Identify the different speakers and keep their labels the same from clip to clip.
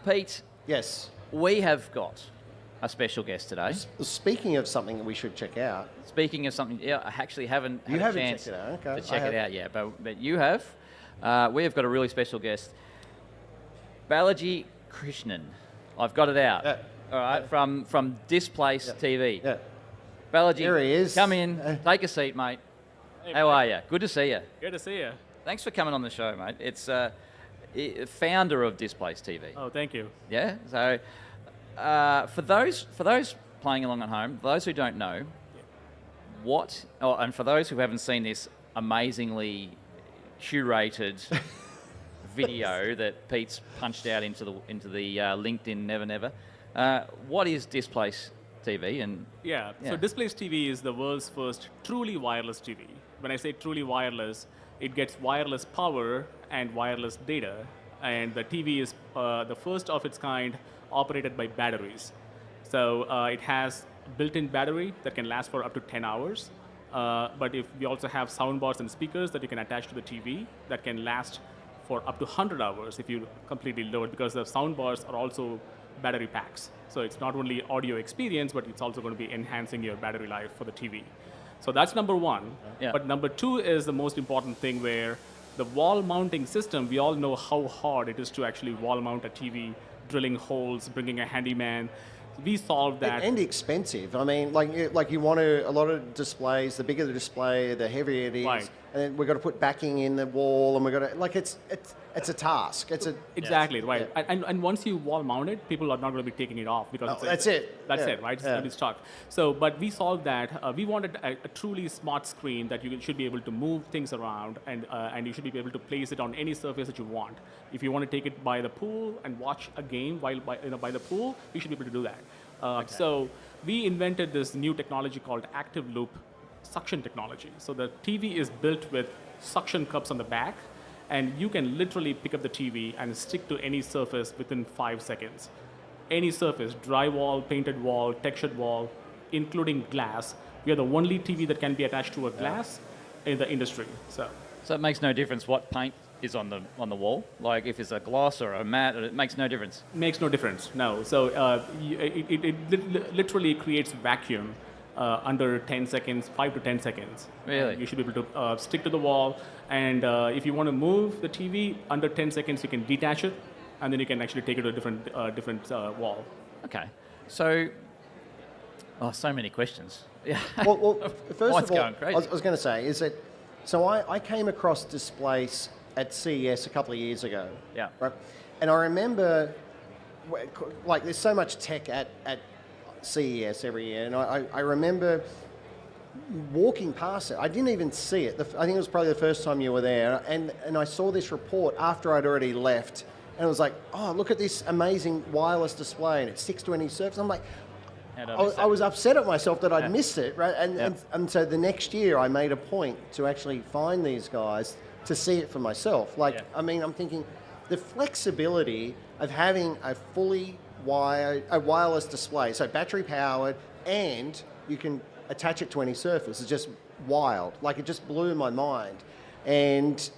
Speaker 1: Pete,
Speaker 2: Yes.
Speaker 1: we have got a special guest today.
Speaker 2: Speaking of something that we should check out.
Speaker 1: Speaking of something, I actually haven't had a chance
Speaker 2: checked it out. Okay.
Speaker 1: to check it out yet, but you have. We have got a really special guest, Balaji Krishnan. I've got it out.
Speaker 2: Yeah.
Speaker 1: All right, from Displace TV.
Speaker 2: Yeah.
Speaker 1: Balaji,
Speaker 2: Here he is.
Speaker 1: come in, take a seat, mate.
Speaker 3: Hey,
Speaker 1: How
Speaker 3: mate.
Speaker 1: are you? Good to see you.
Speaker 3: Good to see you.
Speaker 1: Thanks for coming on the show, mate. It's founder of Displace TV.
Speaker 3: Oh, thank you.
Speaker 1: Yeah. So for those playing along at home, those who don't know, and for those who haven't seen this amazingly curated video that Pete's punched out into the LinkedIn Never Never, what is Displace TV? And
Speaker 3: Yeah. So Displace TV is the world's first truly wireless TV. When I say truly wireless, it gets wireless power and wireless data, and the TV is the first of its kind operated by batteries. So it has built-in battery that can last for up to 10 hours. But if we also have soundbars and speakers that you can attach to the TV that can last for up to 100 hours if you completely load, because the soundbars are also battery packs. So it's not only audio experience, but it's also going to be enhancing your battery life for the TV. So that's number one.
Speaker 1: Yeah.
Speaker 3: But number two is the most important thing, where the wall mounting system, we all know how hard it is to actually wall mount a TV, drilling holes, bringing a handyman. We solved that.
Speaker 2: And expensive. I mean, like you want a lot of displays. The bigger the display, the heavier it is.
Speaker 3: Right.
Speaker 2: And then we've got to put backing in the wall, and we've got to it's a task.
Speaker 3: Exactly, right.
Speaker 2: Yeah.
Speaker 3: And once you wall mount it, people are not going to be taking it off because
Speaker 2: That's it.
Speaker 3: That's
Speaker 2: Yeah.
Speaker 3: it, right? It's
Speaker 2: Yeah.
Speaker 3: going to be stuck. So, but we solved that. We wanted a truly smart screen that you should be able to move things around, and you should be able to place it on any surface that you want. If you want to take it by the pool and watch a game by the pool, you should be able to do that. So we invented this new technology called active loop suction technology. So the TV is built with suction cups on the back, and you can literally pick up the TV and stick to any surface within 5 seconds. Any surface, drywall, painted wall, textured wall, including glass. We are the only TV that can be attached to a glass in the industry. So
Speaker 1: it makes no difference what paint is on the wall. Like if it's a gloss or a matte, it makes no difference.
Speaker 3: makes no difference, no. So it literally creates vacuum under 10 seconds, 5 to 10 seconds.
Speaker 1: Really?
Speaker 3: And you should be able to stick to the wall, and if you want to move the TV under 10 seconds, you can detach it, and then you can actually take it to a different wall.
Speaker 1: Okay. So, so many questions. Yeah.
Speaker 2: Well, first
Speaker 1: What's
Speaker 2: of all,
Speaker 1: going crazy?
Speaker 2: I was going to say is that, so I came across Displace at CES a couple of years ago.
Speaker 1: Yeah.
Speaker 2: Right? And I remember, like, there's so much tech at CES every year, and I remember walking past it. I didn't even see it. I think it was probably the first time you were there, and I saw this report after I'd already left, and it was like, oh, look at this amazing wireless display, and it sticks to any surface. I'm like, I was upset at myself that I'd missed it, right? And so the next year I made a point to actually find these guys to see it for myself. I mean, I'm thinking the flexibility of having a fully wireless display, so battery powered, and you can attach it to any surface, is just wild. Like, it just blew my mind. And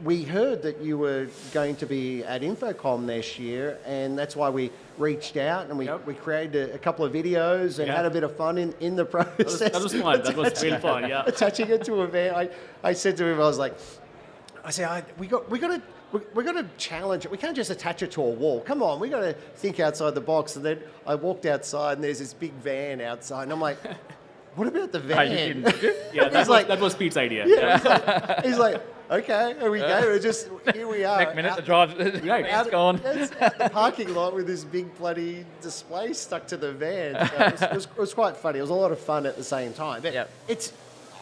Speaker 2: we heard that you were going to be at InfoComm this year, and that's why we reached out, and we created a couple of videos and had a bit of fun in the process.
Speaker 3: That was fun. That was real fun, yeah.
Speaker 2: Attaching it to a van. I said to him, we got to challenge it. We can't just attach it to a wall. Come on, we got to think outside the box. And then I walked outside, and there's this big van outside, and I'm like, what about the van?
Speaker 3: Yeah, that was Pete's idea.
Speaker 2: Yeah. He's like, okay, here we go. Here we are.
Speaker 1: Next minute, the drive, it's gone.
Speaker 2: It's out the parking lot with this big bloody display stuck to the van. So it was quite funny. It was a lot of fun at the same time. But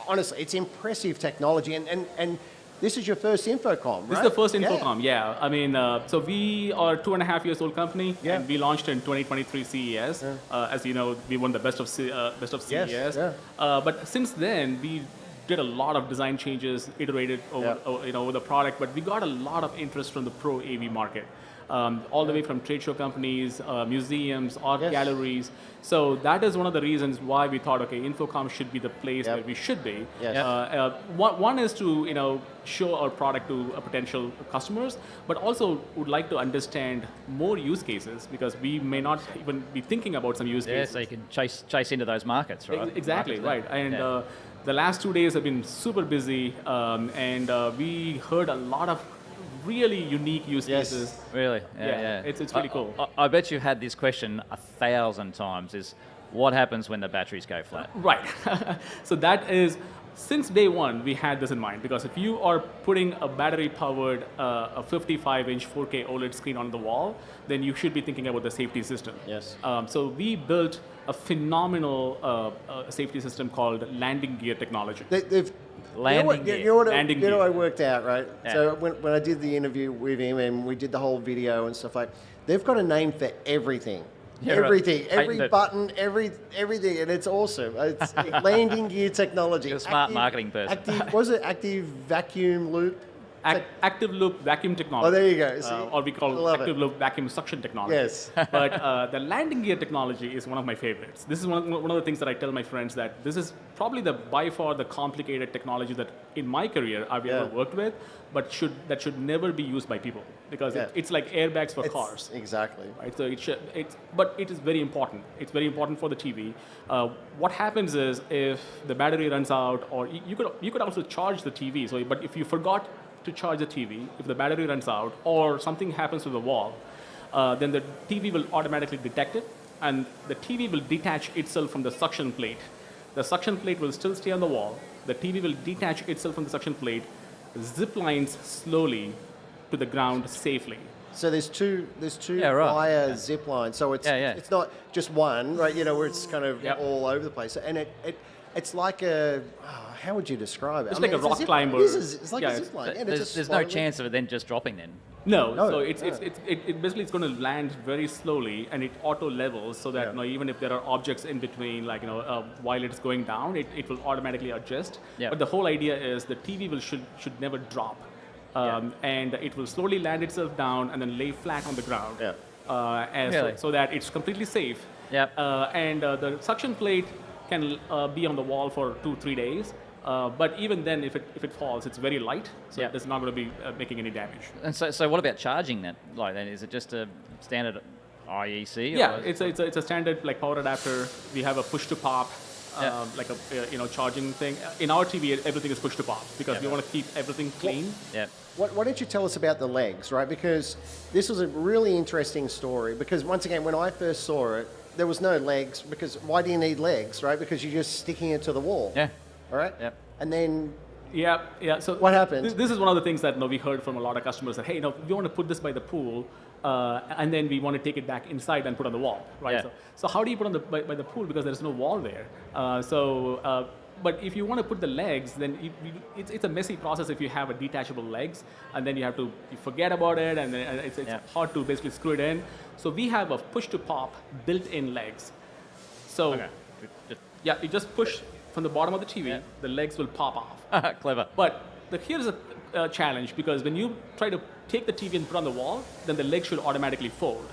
Speaker 2: honestly, it's impressive technology, and this is your first InfoComm, right?
Speaker 3: This is the first InfoComm, yeah. I mean, so we are a 2.5 years old company, and we launched in 2023 CES. As you know, we won the best of CES.
Speaker 2: Yes,
Speaker 3: But since then, we did a lot of design changes, iterated over the product, but we got a lot of interest from the pro AV market. all the way from trade show companies, museums, art
Speaker 2: Yes.
Speaker 3: galleries. So that is one of the reasons why we thought, okay, InfoComm should be the place
Speaker 2: Yep.
Speaker 3: where we should be.
Speaker 2: Yes.
Speaker 3: One is to show our product to potential customers, but also would like to understand more use cases because we may not even be thinking about some use
Speaker 1: Yeah,
Speaker 3: cases.
Speaker 1: so you can chase into those markets, right?
Speaker 3: Exactly, right. And
Speaker 1: Yeah.
Speaker 3: the last 2 days have been super busy, and we heard a lot of really unique use
Speaker 2: Yes.
Speaker 3: cases.
Speaker 1: Really?
Speaker 3: Yeah, it's really cool.
Speaker 1: I bet you've had this question 1,000 times, is what happens when the batteries go flat?
Speaker 3: Right. So that is, since day one, we had this in mind because if you are putting a battery-powered, a 55-inch 4K OLED screen on the wall, then you should be thinking about the safety system.
Speaker 2: Yes.
Speaker 3: So we built a phenomenal safety system called landing gear technology.
Speaker 2: They've
Speaker 1: Landing gear.
Speaker 2: You know what,
Speaker 3: Landing
Speaker 2: you know
Speaker 3: gear.
Speaker 2: what I worked out, right?
Speaker 1: Yeah.
Speaker 2: So when I did the interview with him and we did the whole video and stuff like, they've got a name for everything.
Speaker 1: Yeah, right.
Speaker 2: Everything, every
Speaker 1: Patented.
Speaker 2: button, everything, and it's awesome. It's landing gear technology.
Speaker 1: You're a smart marketing person.
Speaker 2: Active vacuum loop?
Speaker 3: Active loop vacuum technology.
Speaker 2: Oh, there you go. See?
Speaker 3: Or we
Speaker 2: I
Speaker 3: call
Speaker 2: love
Speaker 3: active
Speaker 2: it.
Speaker 3: loop vacuum suction technology.
Speaker 2: Yes.
Speaker 3: But the landing gear technology is one of my favorites. This is one of the things that I tell my friends that this is probably by far the complicated technology that in my career I've ever worked with, but that should never be used by people because
Speaker 2: Yeah.
Speaker 3: it's like airbags for cars.
Speaker 2: Exactly.
Speaker 3: Right, so but it is very important. It's very important for the TV. What happens is if the battery runs out, or you could also charge the TV. So, but if you forgot to charge the TV, if the battery runs out, or something happens to the wall, then the TV will automatically detect it, and the TV will detach itself from the suction plate. The suction plate will still stay on the wall. The TV will detach itself from the suction plate, zip lines slowly to the ground safely.
Speaker 2: So there's two
Speaker 1: Yeah, right.
Speaker 2: wire zip lines. So it's not just one, right? Where it's kind of
Speaker 3: Yep.
Speaker 2: all over the place, and it's like a how would you describe it?
Speaker 3: It's like a rock
Speaker 2: zip
Speaker 3: climber.
Speaker 2: It is, it's like
Speaker 3: Yeah,
Speaker 2: a zip line. Yeah,
Speaker 1: There's no chance of it then just dropping then.
Speaker 3: No,
Speaker 2: No,
Speaker 3: so it's
Speaker 2: no.
Speaker 3: it basically it's going to land very slowly and it auto levels so that
Speaker 2: Yeah.
Speaker 3: even if there are objects in between, while it's going down, it will automatically adjust.
Speaker 1: Yeah.
Speaker 3: But the whole idea is the TV should never drop, and it will slowly land itself down and then lay flat on the ground.
Speaker 2: Yeah.
Speaker 1: Really?
Speaker 3: So that it's completely safe.
Speaker 1: Yep.
Speaker 3: And the suction plate can be on the wall for 2-3 days. But even then, if it falls, it's very light, so
Speaker 1: Yep.
Speaker 3: it's not going to be making any damage.
Speaker 1: And so what about charging that? Like then, is it just a standard IEC? or
Speaker 3: Yeah,
Speaker 1: is-
Speaker 3: it's a standard power adapter. We have a push to pop,
Speaker 1: Yeah.
Speaker 3: charging thing. In our TV, everything is push to pop because
Speaker 1: Yeah.
Speaker 3: we want to keep everything clean.
Speaker 1: Yeah.
Speaker 2: Why don't you tell us about the legs, right? Because this was a really interesting story. Because once again, when I first saw it, there was no legs. Because why do you need legs, right? Because you're just sticking it to the wall.
Speaker 1: Yeah.
Speaker 2: All right.
Speaker 1: Yep.
Speaker 2: And then
Speaker 3: Yeah. So
Speaker 2: What happened?
Speaker 3: This is one of the things that we heard from a lot of customers that hey, we want to put this by the pool, and then we want to take it back inside and put on the wall, right?
Speaker 1: Yeah.
Speaker 3: So how do you put on by the pool because there's no wall there? But if you want to put the legs, then it's a messy process if you have a detachable legs, and then you forget about it, and then it's
Speaker 1: Yeah.
Speaker 3: hard to basically screw it in. So we have a push to pop built-in legs. So
Speaker 1: Okay. Just-
Speaker 3: yeah, you just push from the bottom of the TV,
Speaker 1: Yeah.
Speaker 3: the legs will pop off.
Speaker 1: Clever.
Speaker 3: But here's a challenge because when you try to take the TV and put on the wall, then the leg should automatically fold.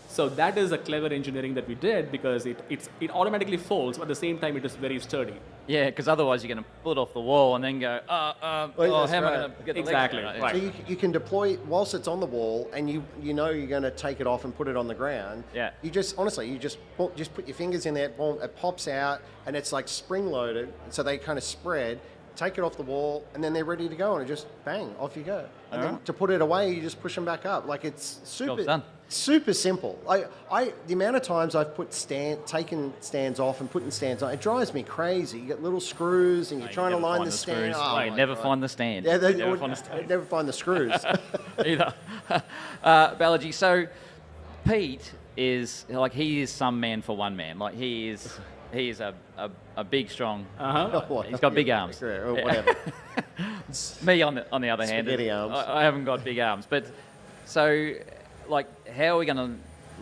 Speaker 3: So that is a clever engineering that we did because it automatically folds, but at the same time it is very sturdy.
Speaker 1: Yeah, because otherwise you're going to pull it off the wall and then go,
Speaker 2: Well,
Speaker 1: how
Speaker 2: that's
Speaker 1: am I
Speaker 2: right.
Speaker 1: going to get the
Speaker 3: Exactly,
Speaker 1: legs
Speaker 3: right.
Speaker 2: so you can deploy whilst it's on the wall, and you know you're going to take it off and put it on the ground.
Speaker 1: Yeah.
Speaker 2: You just put your fingers in there, boom, it pops out, and it's like spring loaded, so they kind of spread. Take it off the wall, and then they're ready to go, and it just bang, off you go. And then
Speaker 1: Alright.
Speaker 2: to put it away, you just push them back up. Like it's
Speaker 1: Job's done.
Speaker 2: super simple. The amount of times I've taken stands off and putting stands on, it drives me crazy. You get little screws, and you're
Speaker 1: You
Speaker 2: trying to
Speaker 1: never
Speaker 2: line
Speaker 1: find
Speaker 2: the stand.
Speaker 1: screws.
Speaker 2: Oh,
Speaker 1: No, you
Speaker 2: my
Speaker 1: never
Speaker 2: God.
Speaker 1: find the stand.
Speaker 2: Yeah,
Speaker 1: You never find the stand.
Speaker 2: never find the screws.
Speaker 1: Either. Balaji, so Pete is he is some man for one man. Like he is a big, strong.
Speaker 2: Oh,
Speaker 1: He's got big arms.
Speaker 2: Yeah, or whatever.
Speaker 1: Me on the other hand,
Speaker 2: Spaghetti arms.
Speaker 1: I haven't got big arms. But so, how are we going to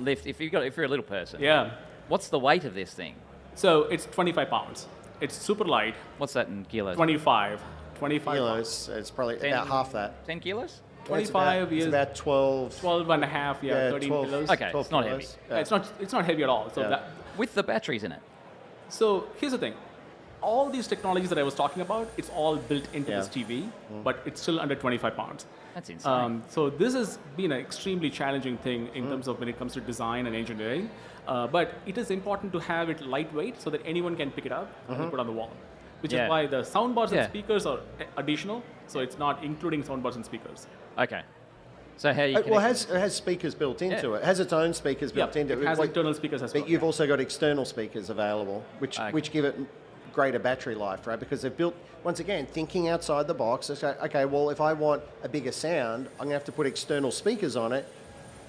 Speaker 1: lift if you're a little person?
Speaker 3: Yeah.
Speaker 1: What's the weight of this thing?
Speaker 3: So it's 25 pounds. It's super light.
Speaker 1: What's that in kilos?
Speaker 3: 25 pounds.
Speaker 2: Kilos, it's probably about half that.
Speaker 1: 10 kilos?
Speaker 3: 25
Speaker 2: It's
Speaker 3: is
Speaker 2: about 12.
Speaker 3: 12 and a half, 13 kilos.
Speaker 1: Okay,
Speaker 2: 12
Speaker 1: it's not
Speaker 2: kilos.
Speaker 1: heavy.
Speaker 3: It's not heavy at all. So
Speaker 2: Yeah.
Speaker 1: With the batteries in it.
Speaker 3: So here's the thing. All these technologies that I was talking about, it's all built into this TV, but it's still under 25 pounds.
Speaker 1: That's insane.
Speaker 3: So this has been an extremely challenging thing in terms of when it comes to design and engineering. But it is important to have it lightweight so that anyone can pick it up and put on the wall. Which is why the soundbars and speakers are additional. So it's not including soundbars and speakers.
Speaker 1: Okay. So how you
Speaker 2: Well, it has speakers built into it. It has its own speakers built into it.
Speaker 3: It has internal speakers as well.
Speaker 2: But you've also got external speakers available, which give it greater battery life, right? Because they've built, once again, thinking outside the box. It's like, okay, well, if I want a bigger sound, I'm going to have to put external speakers on it.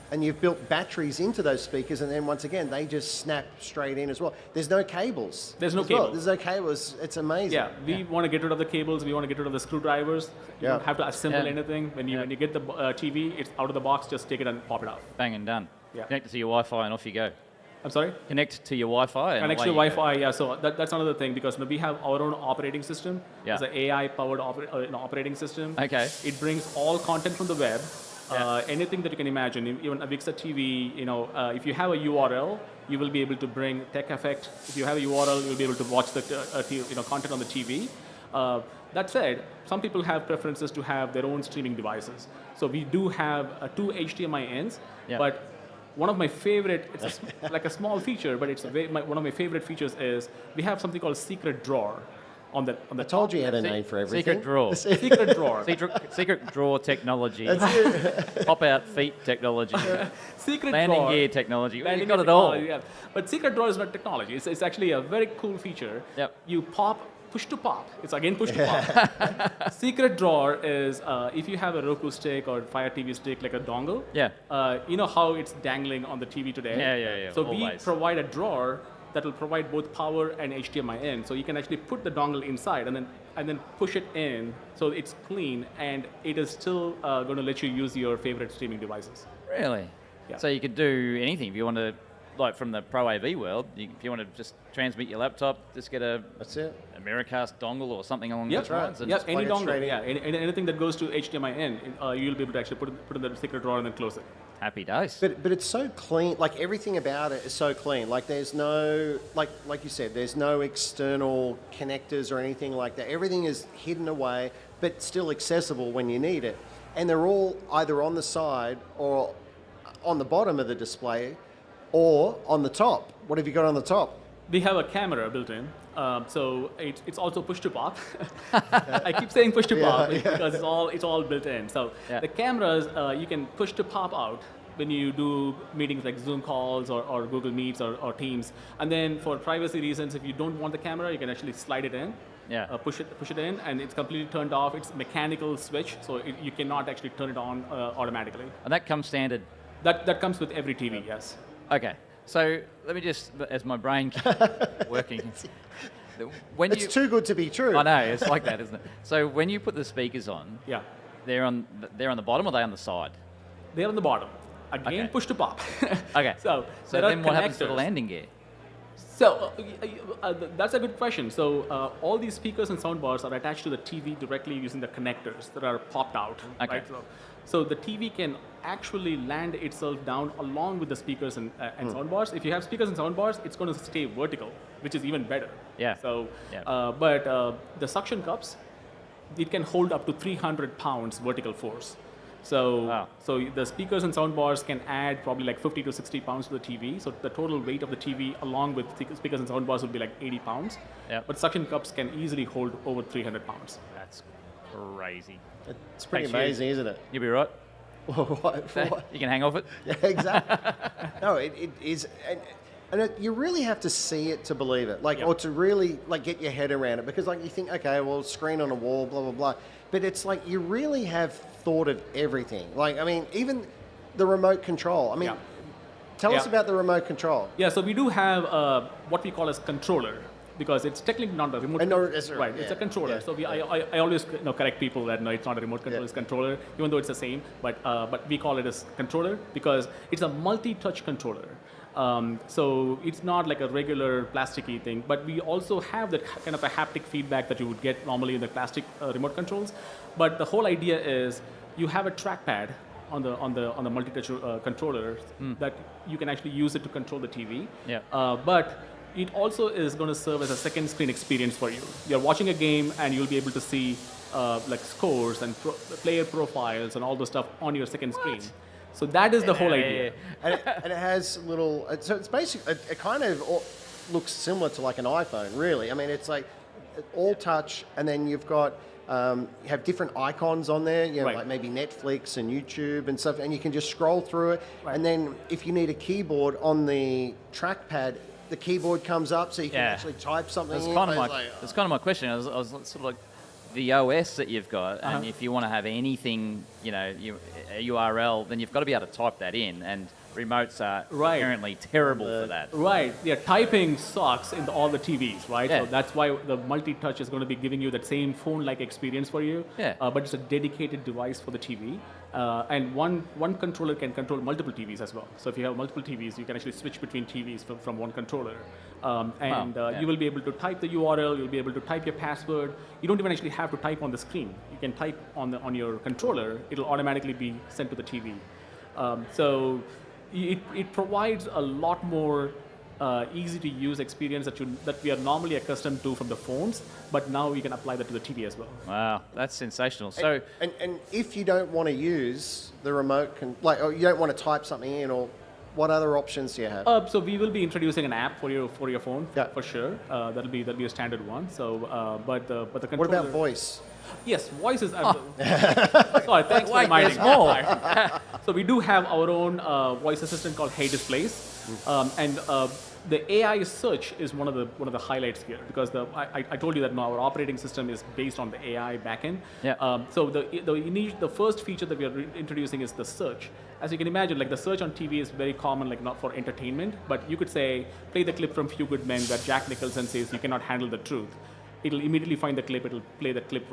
Speaker 2: And you've built batteries into those speakers, and then once again, they just snap straight in as well. There's no cables.
Speaker 3: There's no
Speaker 2: as well.
Speaker 3: cables.
Speaker 2: There's no cables. It's amazing.
Speaker 3: Yeah, we want to get rid of the cables. We want to get rid of the screwdrivers. You don't have to assemble anything. When you get the TV, it's out of the box. Just take it and pop it off.
Speaker 1: bang and done.
Speaker 3: Yeah.
Speaker 1: Connect it to your Wi-Fi and off you go.
Speaker 3: I'm sorry?
Speaker 1: Connect to your Wi-Fi. And
Speaker 3: Connect to
Speaker 1: away you go.
Speaker 3: Wi-Fi, yeah. So that's another thing because we have our own operating system.
Speaker 1: Yeah.
Speaker 3: It's an AI-powered operating system.
Speaker 1: Okay.
Speaker 3: It brings all content from the web. Anything that you can imagine, even Alexa TV, if you have a URL, you will be able to bring tech effect. If you have a URL, you'll be able to watch the content on the TV. That said, some people have preferences to have their own streaming devices. So we do have 2 HDMI ends, but one of my favorite, it's like a small feature, but it's one of my favorite features is we have something called secret drawer. On the
Speaker 2: I told you you had a name for everything.
Speaker 1: Secret drawer.
Speaker 3: Secret drawer.
Speaker 1: Secret drawer technology. Pop-out feet technology.
Speaker 3: Secret
Speaker 1: Landing
Speaker 3: drawer.
Speaker 1: gear technology. You've
Speaker 3: Landing
Speaker 1: got
Speaker 3: gear
Speaker 1: it all.
Speaker 3: technology, yeah. But secret drawer is not technology. It's actually a very cool feature.
Speaker 1: Yep.
Speaker 3: You push to pop. It's again push to pop. Secret drawer is if you have a Roku stick or Fire TV stick like a dongle.
Speaker 1: Yeah.
Speaker 3: You know how it's dangling on the TV today.
Speaker 1: Yeah.
Speaker 3: So we
Speaker 1: always.
Speaker 3: provide a drawer that will provide both power and HDMI in. So you can actually put the dongle inside and then push it in so it's clean and it is still going to let you use your favorite streaming devices.
Speaker 1: Really?
Speaker 3: Yeah.
Speaker 1: So you could do anything if you want to, like from the Pro AV world, if you want to just transmit your laptop, just get
Speaker 2: That's it.
Speaker 1: a Miracast dongle or something along
Speaker 3: Yep.
Speaker 1: those lines. And
Speaker 3: Yeah,
Speaker 1: just
Speaker 3: any
Speaker 2: plug it
Speaker 3: dongle.
Speaker 2: straight in.
Speaker 3: Yeah, anything that goes to HDMI in, you'll be able to actually put it in the secret drawer and then close it.
Speaker 1: happy days.
Speaker 2: But it's so clean. Like everything about it is so clean. Like there's no like you said, there's no external connectors or anything like that. Everything is hidden away, but still accessible when you need it. And they're all either on the side or on the bottom of the display, or on the top. What have you got on the top?
Speaker 3: We have a camera built in, so it's also push to pop. I keep saying push to pop because it's all built in. So the cameras you can push to pop out when you do meetings like Zoom calls or Google Meets or Teams. And then for privacy reasons, if you don't want the camera, you can actually slide it in.
Speaker 1: Yeah.
Speaker 3: Push it in, and it's completely turned off. It's a mechanical switch, so you cannot actually turn it on automatically.
Speaker 1: And that comes standard.
Speaker 3: That comes with every TV, yes.
Speaker 1: Okay. So let me just, as my brain keeps working. When
Speaker 2: It's too good to be true.
Speaker 1: I know, it's like that, isn't it? So when you put the speakers on,
Speaker 3: Yeah.
Speaker 1: they're on the bottom or are they on the side?
Speaker 3: They're on the bottom. Again,
Speaker 1: Okay.
Speaker 3: push to pop.
Speaker 1: Okay.
Speaker 3: So
Speaker 1: So
Speaker 3: there are
Speaker 1: then what happens to the
Speaker 3: connectors.
Speaker 1: landing gear?
Speaker 3: So that's a good question. So all these speakers and soundbars are attached to the TV directly using the connectors that are popped out.
Speaker 1: Okay.
Speaker 3: Right? So the TV can actually land itself down along with the speakers and soundbars. If you have speakers and soundbars, it's going to stay vertical, which is even better.
Speaker 1: Yeah.
Speaker 3: So,
Speaker 1: Yeah.
Speaker 3: but the suction cups, it can hold up to 300 pounds vertical force. So,
Speaker 1: Wow.
Speaker 3: so the speakers and soundbars can add probably like 50 to 60 pounds to the TV. So the total weight of the TV along with speakers and soundbars would be like 80 pounds.
Speaker 1: Yep.
Speaker 3: But suction cups can easily hold over 300 pounds.
Speaker 1: That's crazy.
Speaker 2: It's pretty
Speaker 1: Thanks, Hugh.
Speaker 2: amazing, isn't it?
Speaker 1: You'll be right.
Speaker 2: For what?
Speaker 1: You can hang off it.
Speaker 2: Yeah, exactly. No, it is, and you really have to see it to believe it, like, or to really like get your head around it, because like you think, okay, well, screen on a wall, blah blah blah, but it's like you really have thought of everything. Like, I mean, even the remote control. I mean, tell us about the remote control.
Speaker 3: Yeah, so we do have what we call as controller, because it's technically not a remote control. Right, it's a controller. So I always correct people that no, it's not a remote control, it's controller, even though it's the same, but we call it as controller because it's a multi-touch controller. So it's not like a regular plasticky thing, but we also have that kind of a haptic feedback that you would get normally in the plastic remote controls. But the whole idea is you have a trackpad on the multi-touch controller that you can actually use it to control the TV.
Speaker 1: Yeah.
Speaker 3: But it also is going to serve as a second screen experience for you. You're watching a game and you'll be able to see like scores and player profiles and all the stuff on your second screen. So that is the whole idea.
Speaker 2: And it has little, so it's basically, it kind of looks similar to like an iPhone, really. I mean, it's like all touch, and then you've got, you have different icons on there, you know,
Speaker 3: Right.
Speaker 2: like maybe Netflix and YouTube and stuff, and you can just scroll through it.
Speaker 3: Right.
Speaker 2: And then if you need a keyboard on the trackpad, the keyboard comes up so you can actually type something
Speaker 1: That's
Speaker 2: in.
Speaker 1: kind of
Speaker 2: It's
Speaker 1: my
Speaker 2: like,
Speaker 1: that's kind of my question. I was sort of like the OS that you've got, and if you want to have anything, you know, a URL, then you've got to be able to type that in, and remotes are inherently terrible for that.
Speaker 3: Right. Yeah, typing sucks in all the TVs, right?
Speaker 1: Yeah.
Speaker 3: So that's why the multi-touch is going to be giving you that same phone-like experience for you.
Speaker 1: Yeah.
Speaker 3: But it's a dedicated device for the TV. And one controller can control multiple TVs as well. So if you have multiple TVs, you can actually switch between TVs from one controller. You will be able to type the URL, you'll be able to type your password. You don't even actually have to type on the screen. You can type on your controller, it'll automatically be sent to the TV. So it provides a lot more easy to use experience that we are normally accustomed to from the phones, but now we can apply that to the TV as well.
Speaker 1: Wow, that's sensational. So,
Speaker 2: and if you don't want to use the remote, or you don't want to type something in, or what other options do you have?
Speaker 3: So we will be introducing an app for your phone,
Speaker 2: Yeah.
Speaker 3: for sure. That'll be a standard one. So, but the controller.
Speaker 2: What about voice?
Speaker 3: Yes, voice is. Sorry, thanks for reminding
Speaker 1: there's more.
Speaker 3: So we do have our own voice assistant called Hey Displace, and the AI search is one of the highlights here, because I told you that now our operating system is based on the AI backend.
Speaker 1: Yeah.
Speaker 3: So the first feature that we are introducing is the search. As you can imagine, like the search on TV is very common, like not for entertainment, but you could say play the clip from Few Good Men where Jack Nicholson says you cannot handle the truth. It'll immediately find the clip, it'll play the clip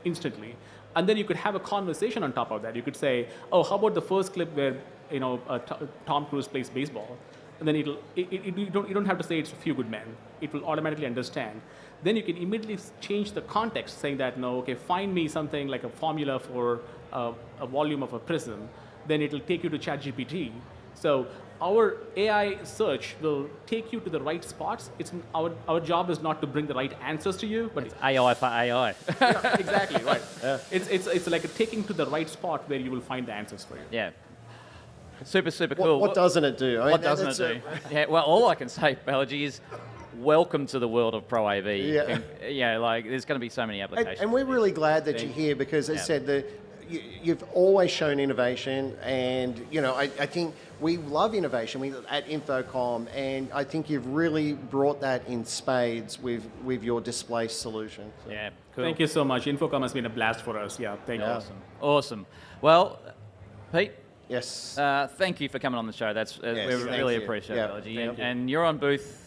Speaker 3: instantly. And then you could have a conversation on top of that. You could say, oh, how about the first clip where Tom Cruise plays baseball? And then you don't have to say it's a Few Good Men. It will automatically understand. Then you can immediately change the context, saying that, no, okay, find me something like a formula for a volume of a prism. Then it'll take you to ChatGPT. So our AI search will take you to the right spots. Our job is not to bring the right answers to you, but
Speaker 1: it's AI for AI.
Speaker 3: yeah, exactly right. Yeah. It's like taking to the right spot where you will find the answers for you.
Speaker 1: Yeah. Super cool.
Speaker 2: What doesn't it do? I mean,
Speaker 1: What doesn't it do? Yeah, well, all I can say, Balaji, is welcome to the world of Pro AV.
Speaker 2: Yeah.
Speaker 1: Like there's going to be so many applications.
Speaker 2: And we're really glad that you're here, because, as I said, you've always shown innovation, and I think we love innovation at InfoComm, and I think you've really brought that in spades with your Displace solution. So.
Speaker 1: Yeah, cool.
Speaker 3: Thank you so much. InfoComm has been a blast for us. Yeah, thank you.
Speaker 1: Awesome. Well, Pete.
Speaker 2: Yes.
Speaker 1: Thank you for coming on the show. That's we really appreciate it, Balaji. And you're on booth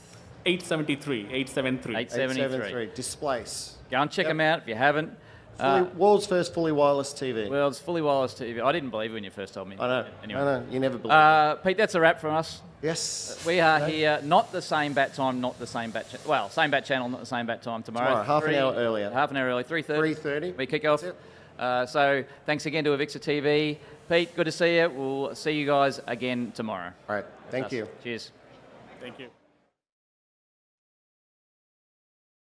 Speaker 3: 873.
Speaker 1: 873.
Speaker 2: Displace.
Speaker 1: Go and check them out if you haven't.
Speaker 2: World's first fully wireless TV.
Speaker 1: World's fully wireless TV. I didn't believe you when you first told me.
Speaker 2: I know.
Speaker 1: Anyway.
Speaker 2: I know. You never believe.
Speaker 1: Pete, that's a wrap from us.
Speaker 2: Yes.
Speaker 1: We are here, not the same bat time, not the same bat channel. Well, same bat channel, not the same bat time tomorrow.
Speaker 2: Half an hour earlier.
Speaker 1: Half an hour early, 3:30.
Speaker 2: 3:30.
Speaker 1: We kick off. So thanks again to Avixa TV. Pete, good to see you. We'll see you guys again tomorrow.
Speaker 2: All right. Thank you.
Speaker 1: Cheers.
Speaker 3: Thank you.